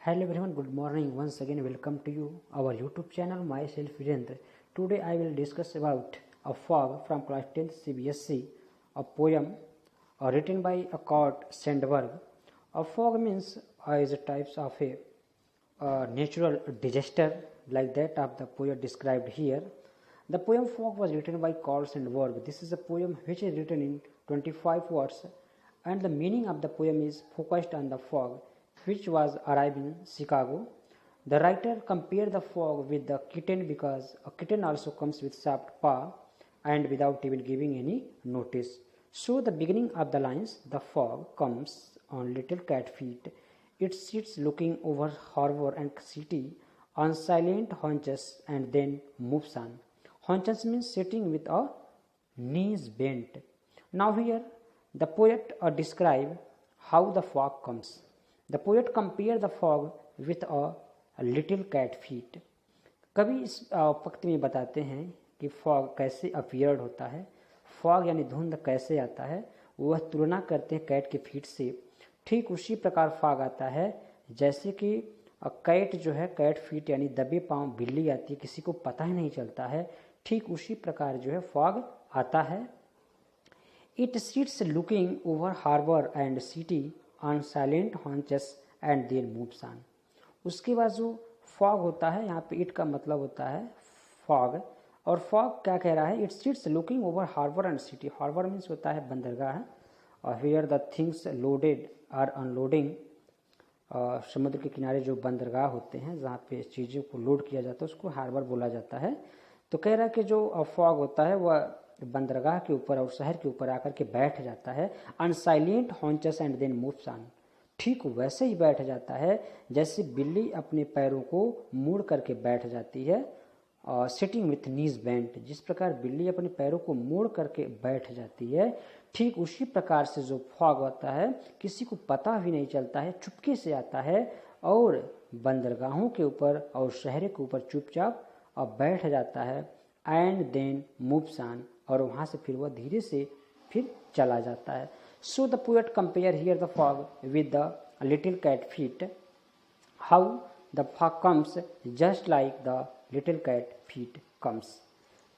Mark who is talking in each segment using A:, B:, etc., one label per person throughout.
A: Hello everyone, good morning. Once again, welcome to you, our YouTube channel. Myself Virendra. Today I will discuss about a fog from class 10th CBSE, a poem written by Kurt Sandberg. A fog means is a types of a natural disaster like that of the poet described here. The poem Fog was written by Kurt Sandberg. This is a poem which is written in 25 words, and the meaning of the poem is focused on the fog which was arriving in Chicago. The writer compared the fog with the kitten because a kitten also comes with soft paw and without even giving any notice. So the beginning of the lines, the fog comes on little cat feet. It sits looking over harbor and city on silent haunches and then moves on. Haunches means sitting with a knees bent. Now here the poet describe how the fog comes. The poet compare the fog with a little cat feet. कवि इस वक्त में बताते हैं कि fog कैसे appeared होता है, फॉग यानी धुंध कैसे आता है, वह तुलना करते हैं कैट के फीट से। ठीक उसी प्रकार फॉग आता है जैसे कि कैट जो है, कैट फीट यानी दबे पांव बिल्ली आती है, किसी को पता ही नहीं चलता है। ठीक उसी प्रकार जो है फॉग आता है। It sits looking over harbour and city on silent haunches and then moves on. उसके बाद जो फॉग होता है, यहाँ पे इट का मतलब होता है फॉग, और फॉग क्या कह रहा है, it sits looking over harbour and city. Harbour means होता है बंदरगाह, और here the things loaded are unloading. समुद्र के किनारे जो बंदरगाह होते हैं जहाँ पे चीज़ों को लोड किया जाता है उसको हार्बर बोला जाता है। तो कह रहा है कि जो फॉग होता है वह बंदरगाह के ऊपर और शहर के ऊपर आकर के बैठ जाता है। On silent haunches and then moves on. ठीक वैसे ही बैठ जाता है जैसे बिल्ली अपने पैरों को मोड़ करके बैठ जाती है, सिटिंग विथ नीज बेंट। जिस प्रकार बिल्ली अपने पैरों को मोड़ करके बैठ जाती है, ठीक उसी प्रकार से जो फॉग होता है किसी को पता भी नहीं चलता है, चुपके से आता है और बंदरगाहों के ऊपर और शहर के ऊपर चुपचाप बैठ जाता है। एंड देन मूव्स ऑन, और वहाँ से फिर वह धीरे से फिर चला जाता है। So the poet compare here the fog with the little cat feet, how the fog comes just like the little cat feet comes.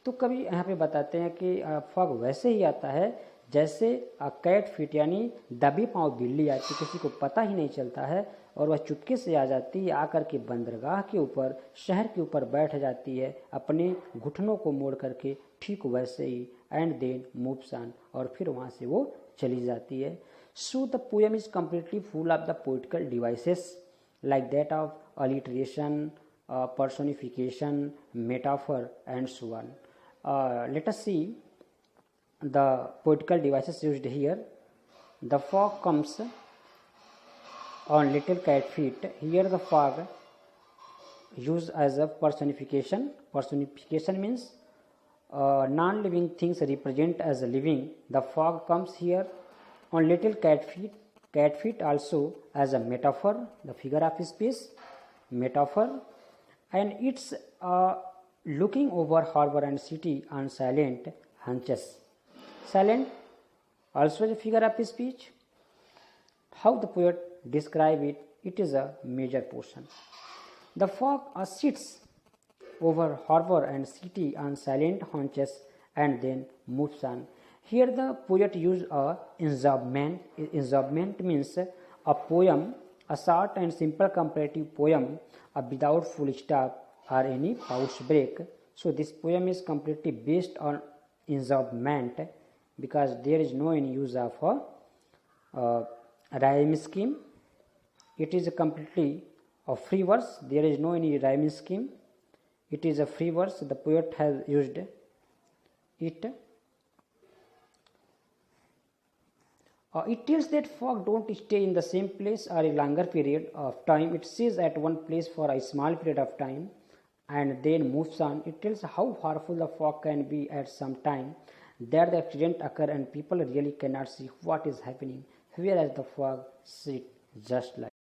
A: तो कभी यहाँ पे बताते हैं कि फॉग वैसे ही आता है जैसे कैट फीट यानी दबी पांव बिल्ली आती, किसी को पता ही नहीं चलता है और वह चुपके से आ जाती है, आकर के बंदरगाह के ऊपर शहर के ऊपर बैठ जाती है अपने घुटनों को मोड़ करके। ठीक वैसे ही एंड देन मूव्स ऑन, और फिर वहाँ से वो चली जाती है। So the poem is completely full of the poetical devices like that of alliteration, personification, metaphor and so on. Let us see the poetical devices used here. The fog comes on little cat feet. Here the fog used as a personification. Personification means non-living things represent as a living. The fog comes here on little cat feet. Cat feet also as a metaphor, the figure of speech, metaphor. And it's looking over harbor and city on silent hunches. Silent also a figure of speech. How the poet describe it, it is a major portion. The fog sits over harbor and city on silent haunches and then moves on. Here the poet used a enjambment. Enjambment means a poem, a short and simple comparative poem without full stop or any pause break. So this poem is completely based on enjambment because there is no any use of a rhyme scheme. It is a completely a free verse. There is no any rhyming scheme. It is a free verse. The poet has used it. It tells that fog don't stay in the same place or a longer period of time. It stays at one place for a small period of time and then moves on. It tells how powerful the fog can be at some time, that the accident occur and people really cannot see what is happening, whereas the fog sits just like